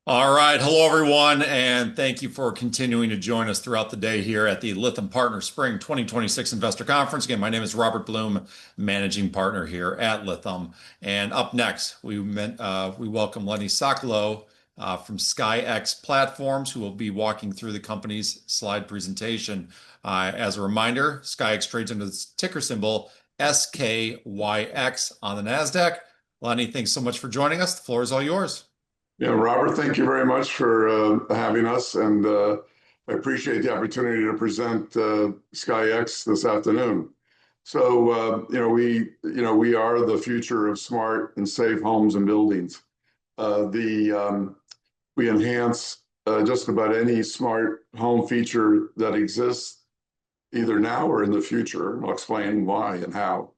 All right. Hello, everyone, and thank you for continuing to join us throughout the day here at the Lytham Partners Spring 2026 Investor Conference. Again, my name is Robert Blum, managing partner here at Lytham. And up next, we welcome Lenny Sokolow from SKYX Platforms, who will be walking through the company's slide presentation. As a reminder, SKYX trades under the ticker symbol SKYX on the NASDAQ. Lenny, thanks so much for joining us. The floor is all yours. Yeah, Robert, thank you very much for having us, and I appreciate the opportunity to present SKYX this afternoon. We are the future of smart and safe homes and buildings. We enhance just about any smart home feature that exists, either now or in the future. I'll explain why and how.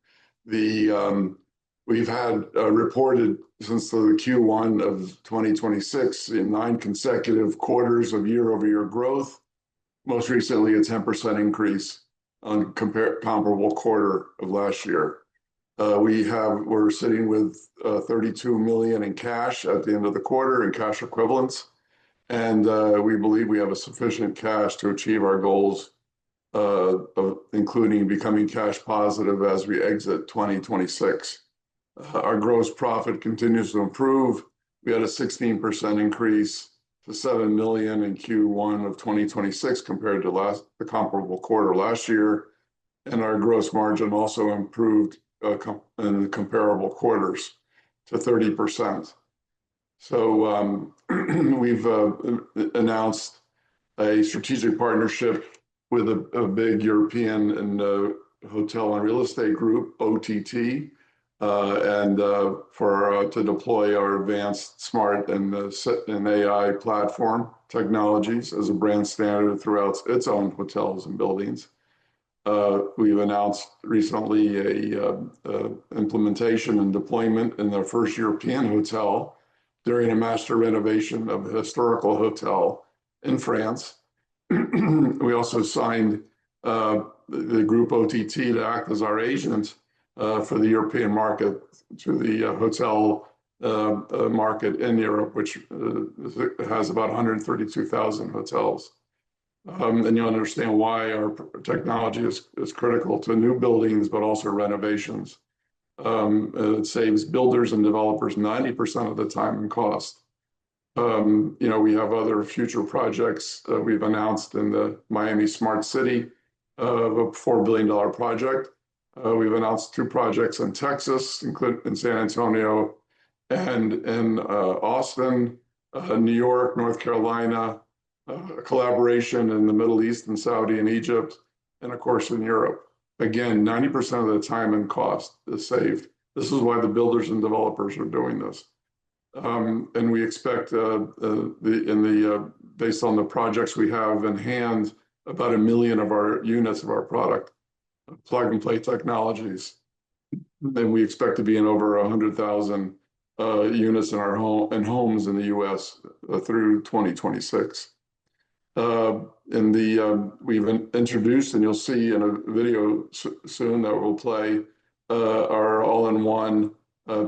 We've had reported since the Q1 of 2026 in 9 consecutive quarters of year-over-year growth, most recently a 10% increase on comparable quarter of last year. We're sitting with $32 million in cash at the end of the quarter in cash equivalents, and we believe we have a sufficient cash to achieve our goals, including becoming cash positive as we exit 2026. Our gross profit continues to improve. We had a 16% increase to $7 million in Q1 of 2026 compared to the comparable quarter last year. And our gross margin also improved in the comparable quarters to 30%. So we've announced a strategic partnership with a big European hotel and real estate group, OTT, to deploy our advanced smart and AI platform technologies as a brand standard throughout its own hotels and buildings. We've announced recently a implementation and deployment in the first European hotel during a master renovation of a historical hotel in France. We also signed the group OTT to act as our agent for the European market, to the hotel market in Europe, which has about 132,000 hotels. And you'll understand why our technology is critical to new buildings, but also renovations. It saves builders and developers 90% of the time and cost. We have other future projects we've announced in the Miami Smart City, a $4 billion project. We've announced 2 projects in Texas, including in San Antonio and in Austin, New York, North Carolina, a collaboration in the Middle East and Saudi and Egypt, and of course in Europe. Again, 90% of the time and cost is saved. This is why the builders and developers are doing this. And we expect, based on the projects we have in hand, about 1 million of our units of our product, plug and play technologies. And we expect to be in over 100,000 units in homes in the US through 2026. We've introduced, and you'll see in a video soon that will play, our all-in-one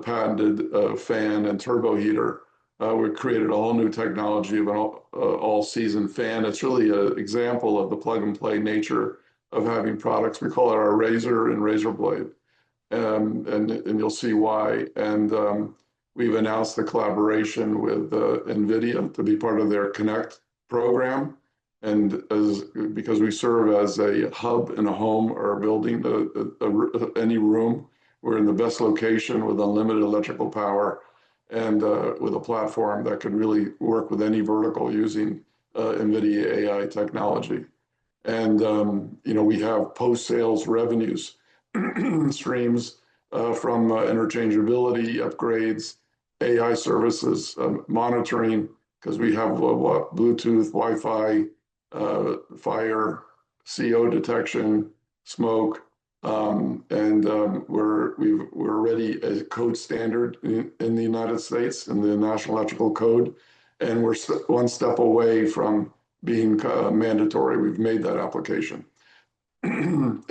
patented fan and turbo heater. We created a whole new technology of an all-season fan. It's really an example of the plug-and-play nature of having products. We call it our razor and razor blade, and you'll see why. And we've announced the collaboration with NVIDIA to be part of their Connect program. And because we serve as a hub in a home or a building, any room, we're in the best location with unlimited electrical power and with a platform that could really work with any vertical using NVIDIA AI technology. And we have post-sales revenues streams from interchangeability, upgrades, AI services, monitoring, because we have Bluetooth, Wi-Fi, fire, CO detection, smoke, and we're already a code standard in the United States in the National Electrical Code, and we're one step away from being mandatory. We've made that application. And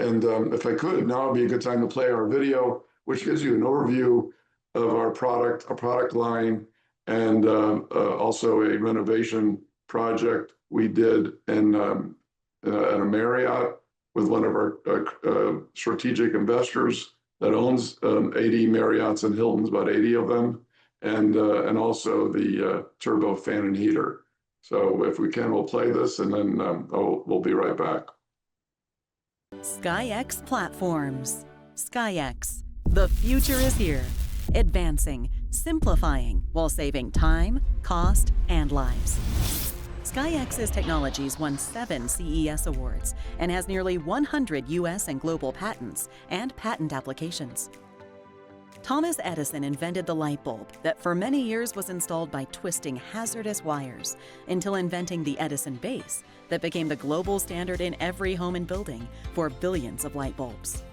if I could, now would be a good time to play our video, which gives you an overview of our product line, and also a renovation project we did in at a Marriott with one of our strategic investors that owns 80 Marriotts and Hiltons, about 80 of them, and also the turbo fan and heater. So if we can, we'll play this, and then we'll be right back. SKYX Platforms. SKYX. The future is here. Advancing, simplifying, while saving time, cost, and lives. SKYX's technologies won 7 CES awards and has nearly 100 US and global patents and patent applications. Thomas Edison invented the light bulb that for many years was installed by twisting hazardous wires until inventing the Edison base that became the global standard in every home and building for billions of light bulbs.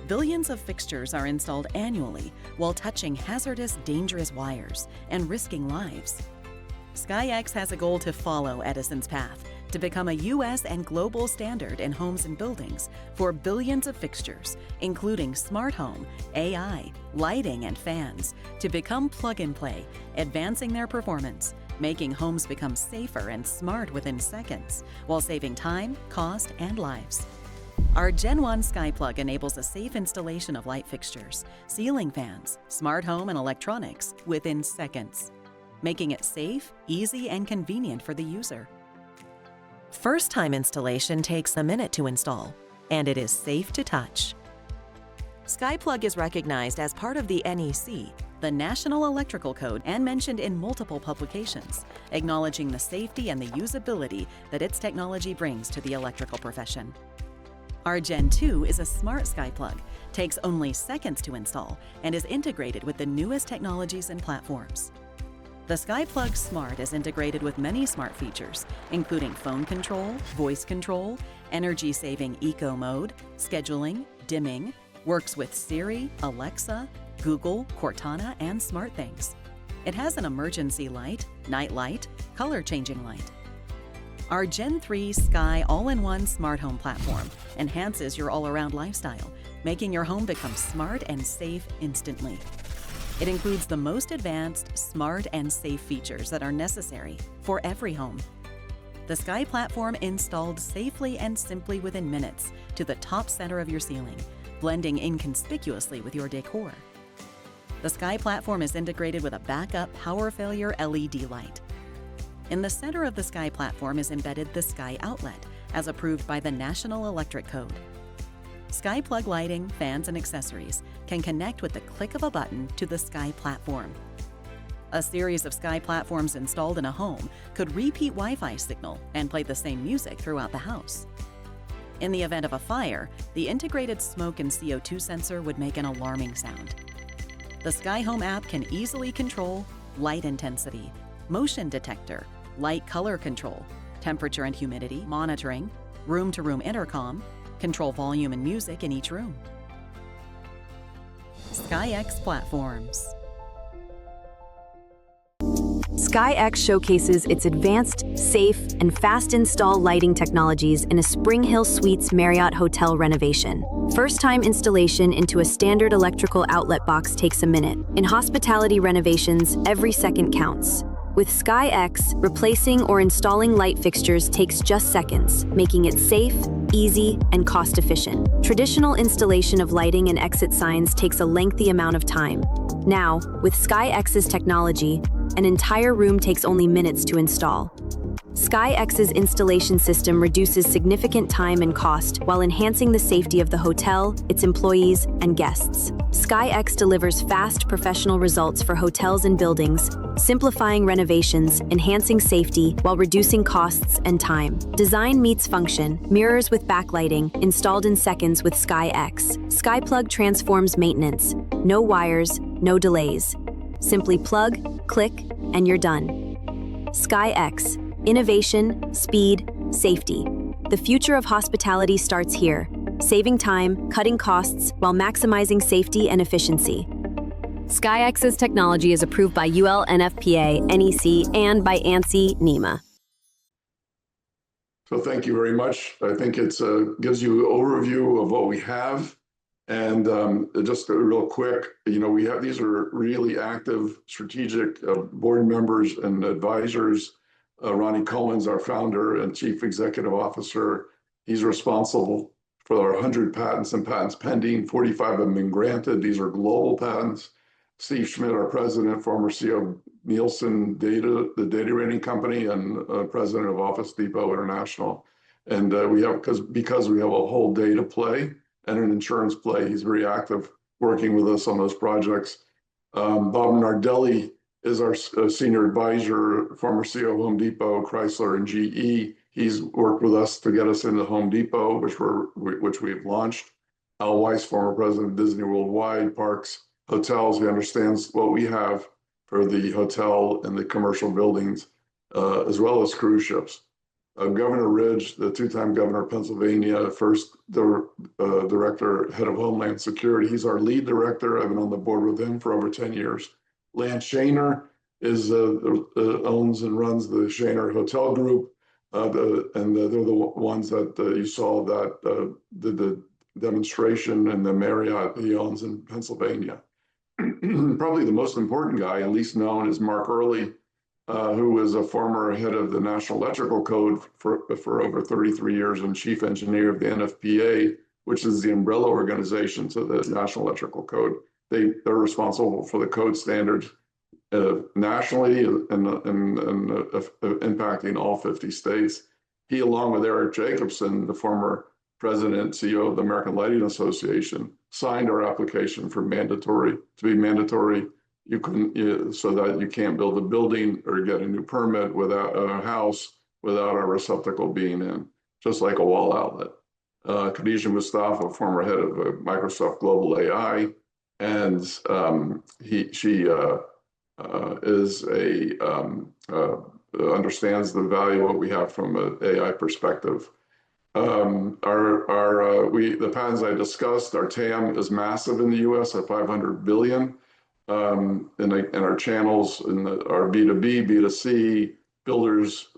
Billions of fixtures are installed annually while touching hazardous, dangerous wires and risking lives. SKYX has a goal to follow Edison's path to become a US and global standard in homes and buildings for billions of fixtures, including smart home, AI, lighting, and fans, to become plug-and-play, advancing their performance, making homes become safer and smart within seconds, while saving time, cost, and lives. Our Gen 1 SkyPlug enables a safe installation of light fixtures, ceiling fans, smart home, and electronics within seconds, making it safe, easy, and convenient for the user. First-time installation takes a minute to install, and it is safe to touch. SkyPlug is recognized as part of the NEC, the National Electrical Code, and mentioned in multiple publications, acknowledging the safety and the usability that its technology brings to the electrical profession. Our Gen 2 is a smart SkyPlug, takes only seconds to install, and is integrated with the newest technologies and platforms. The SkyPlug Smart is integrated with many smart features, including phone control, voice control, energy-saving eco mode, scheduling, dimming, works with Siri, Alexa, Google, Cortana, and SmartThings. It has an emergency light, night light, color-changing light. Our Gen 3 Sky all-in-one smart home platform enhances your all-around lifestyle, making your home become smart and safe instantly. It includes the most advanced, smart, and safe features that are necessary for every home. The Sky platform installed safely and simply within minutes to the top center of your ceiling, blending inconspicuously with your decor. The Sky platform is integrated with a backup power failure LED light. In the center of the Sky platform is embedded the Sky outlet, as approved by the National Electric Code. SkyPlug lighting, fans, and accessories can connect with the click of a button to the Sky platform. A series of Sky platforms installed in a home could repeat Wi-Fi signal and play the same music throughout the house. In the event of a fire, the integrated smoke and CO2 sensor would make an alarming sound. The Sky Home app can easily control light intensity, motion detector, light color control, temperature and humidity monitoring, room-to-room intercom, control volume and music in each room. SKYX Platforms. SKYX showcases its advanced, safe, and fast install lighting technologies in a Spring Hill Suites Marriott hotel renovation. First-time installation into a standard electrical outlet box takes a minute. In hospitality renovations, every second counts. With SKYX, replacing or installing light fixtures takes just seconds, making it safe, easy, and cost-efficient. Traditional installation of lighting and exit signs takes a lengthy amount of time. Now, with SKYX's technology, an entire room takes only minutes to install. SKYX's installation system reduces significant time and cost while enhancing the safety of the hotel, its employees, and guests. SKYX delivers fast, professional results for hotels and buildings, simplifying renovations, enhancing safety while reducing costs and time. Design meets function, mirrors with backlighting, installed in seconds with SKYX. SkyPlug transforms maintenance. No wires, no delays. Simply plug, click, and you're done. SKYX. Innovation, speed, safety. The future of hospitality starts here, saving time, cutting costs, while maximizing safety and efficiency. SKYX's technology is approved by UL, NFPA, NEC, and by ANSI, NEMA. So thank you very much. I think it gives you an overview of what we have And just real quick, we have these are really active strategic board members and advisors. Ronnie Cohen's our founder and chief executive officer. He's responsible for our 100 patents and patents pending. 45 have been granted. These are global patents. Steve Schmidt, our president, former CEO of Nielsen Data, the data rating company, and president of Office Depot International. And we have because we have a whole data play and an insurance play. He's very active working with us on those projects. Bob Nardelli is our senior advisor, former CEO of Home Depot, Chrysler, and GE. He's worked with us to get us into Home Depot, which we've launched. Al Weiss, former president of Disney Worldwide, Parks, Hotels. He understands what we have for the hotel and the commercial buildings, as well as cruise ships. Governor Ridge, the two-time governor of Pennsylvania, first director, head of Homeland Security. He's our lead director. I've been on the board with him for over 10 years. Lance Shaner owns and runs the Shaner Hotel Group, and they're the ones that you saw that did the demonstration in the Marriott he owns in Pennsylvania. Probably the most important guy, at least known, is Mark Early, who was a former head of the National Electrical Code for over 33 years and chief engineer of the NFPA, which is the umbrella organization to the National Electrical Code. They're responsible for the code standards nationally and impacting all 50 states. He, along with Eric Jacobson, the former president and CEO of the American Lighting Association, signed our application for to be mandatory. You couldn't, so that you can't build a building or get a new permit without a house without a receptacle being in, just like a wall outlet. Khadija Mustafa, former head of Microsoft Global AI, and she understands the value of what we have from an AI perspective. The patents I discussed, our TAM is massive in the U.S. at 500 billion. And our channels in our B2B, B2C, builders,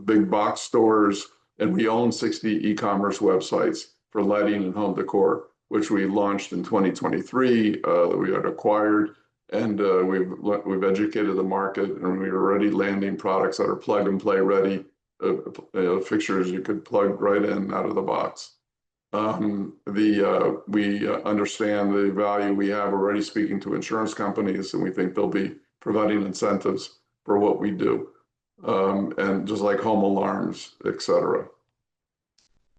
big box stores, and we own 60 e-commerce websites for lighting and home decor, which we launched in 2023, that we had acquired, and we've educated the market, and we're already landing products that are plug and play ready, fixtures you could plug right in out of the box. We understand the value we have already speaking to insurance companies, and we think they'll be providing incentives for what we do, and just like home alarms, et cetera.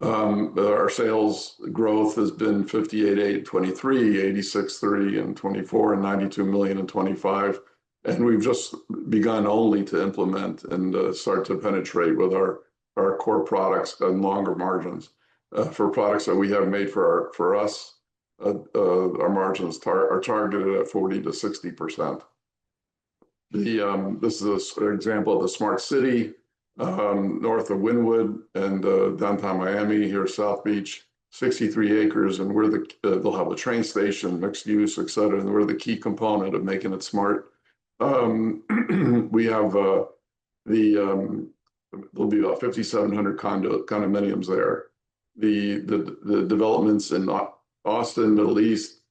Our sales growth has been 58.8 in 23, 86.3 in 24, and 92 million in 25. And we've just begun only to implement and start to penetrate with our core products and longer margins. For products that we have made for us, our margins are targeted at 40 to 60%. This is an example of the smart city north of Wynwood and downtown Miami, here South Beach, 63 acres, and they'll have a train station, mixed use, et cetera, and we're the key component of making it smart. We have there'll be about 5,700 condominiums there. The developments in Austin, Middle East,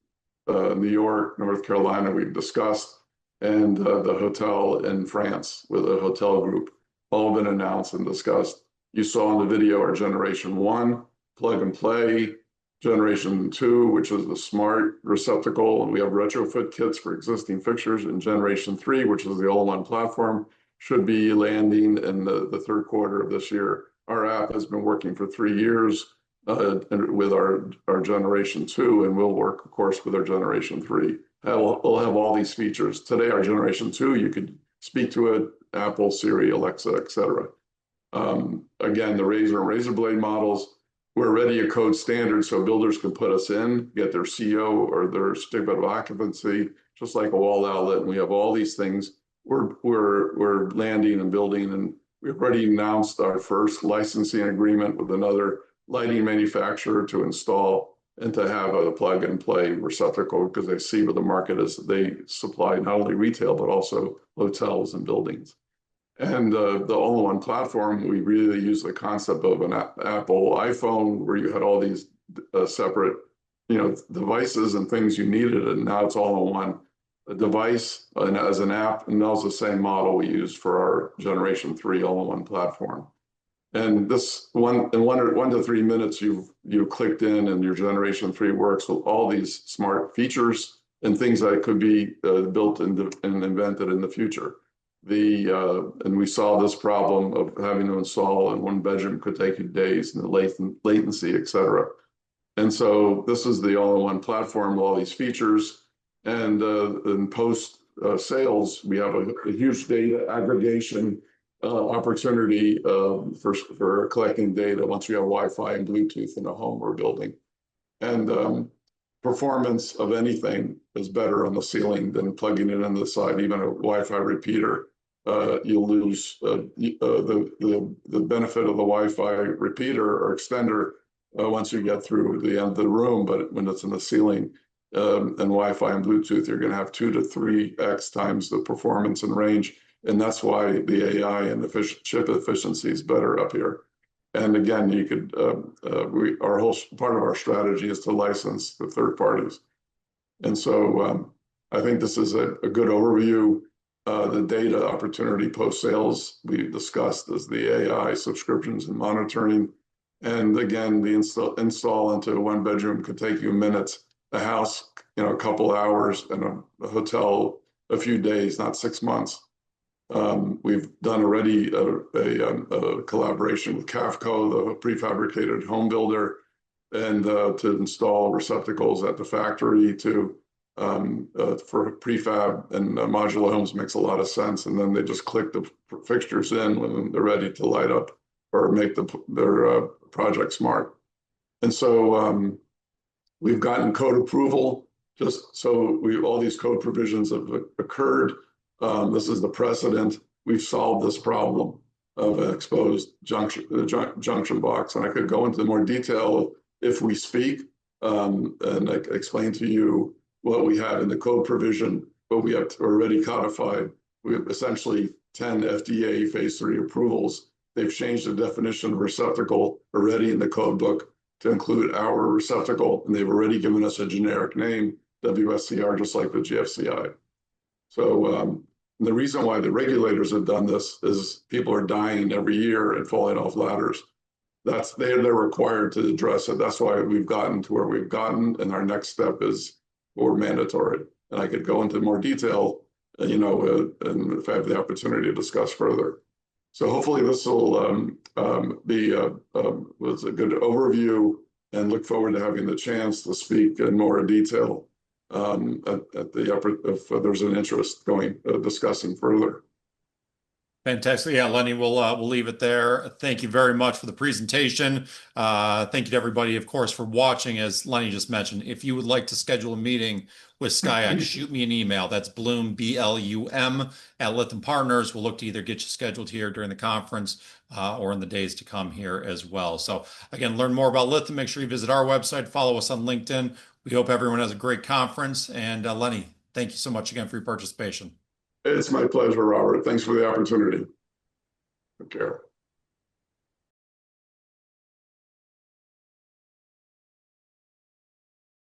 New York, North Carolina, we've discussed, and the hotel in France with a hotel group, all been announced and discussed. You saw in the video our generation 1, plug and play, generation 2, which is the smart receptacle, and we have retrofit kits for existing fixtures, and generation 3, which is the all-in-one platform, should be landing in the third quarter of this year. Our app has been working for 3 years with our generation 2, and we'll work, of course, with our generation 3. We'll have all these features. Today, our generation 2, you could speak to it, Apple, Siri, Alexa, et cetera. Again, the razor and razor blade models, we're already a code standard, so builders can put us in, get their CO or their certificate of occupancy, just like a wall outlet. And we have all these things. We're landing and building, and we've already announced our first licensing agreement with another lighting manufacturer to install and to have a plug and play receptacle, because they see where the market is. They supply not only retail, but also hotels and buildings. And the all-in-one platform, we really use the concept of an Apple iPhone, where you had all these separate devices and things you needed, and now it's all in one device and as an app, and that was the same model we used for our Generation 3 all-in-one platform. And this in 1 to 3 minutes, you've clicked in, and your Generation 3 works with all these smart features and things that could be built and invented in the future. And we saw this problem of having to install in one bedroom could take you days, and the latency, et cetera. And so this is the all-in-one platform with all these features. And in post sales, we have a huge data aggregation opportunity for collecting data once we have Wi-Fi and Bluetooth in the home we're building. And performance of anything is better on the ceiling than plugging it into the side. Even a Wi-Fi repeater, you'll lose the benefit of the Wi-Fi repeater or extender once you get through the end of the room. But when it's in the ceiling and Wi-Fi and Bluetooth, you're going to have 2 to 3x times the performance and range. And that's why the AI and chip efficiency is better up here. And again, you could our whole part of our strategy is to license the third parties. And so I think this is a good overview. The data opportunity post sales we discussed is the AI subscriptions and monitoring. And again, the install into one bedroom could take you minutes, a house, a couple hours, and a hotel a few days, not 6 months. We've done already a collaboration with Cavco, the prefabricated home builder, and to install receptacles at the factory for prefab and modular homes makes a lot of sense. And then they just click the fixtures in when they're ready to light up or make their project smart. And so we've gotten code approval. Just so all these code provisions have occurred. This is the precedent. We've solved this problem of an exposed junction box, and I could go into more detail if we speak and I explain to you what we have in the code provision, but we have already codified. We have essentially 10 FDA phase 3 approvals. They've changed the definition of receptacle already in the code book to include our receptacle, and they've already given us a generic name, WSCR, just like the GFCI. So the reason why the regulators have done this is people are dying every year and falling off ladders. They're required to address it. That's why we've gotten to where we've gotten, and our next step is more mandatory. And I could go into more detail, and if I have the opportunity to discuss further. So hopefully this will was a good overview, and look forward to having the chance to speak in more detail at the upper if there's an interest discussing further. Fantastic. Yeah, Lenny, we'll leave it there. Thank you very much for the presentation. Thank you to everybody, of course, for watching. As Lenny just mentioned, if you would like to schedule a meeting with SKYX, shoot me an email. That's Blum, BLUM, at Lytham Partners. We'll look to either get you scheduled here during the conference or in the days to come here as well. So again, learn more about Lytham. Make sure you visit our website, follow us on LinkedIn. We hope everyone has a great conference. And Lenny, thank you so much again for your participation. It's my pleasure, Robert. Thanks for the opportunity. Take care.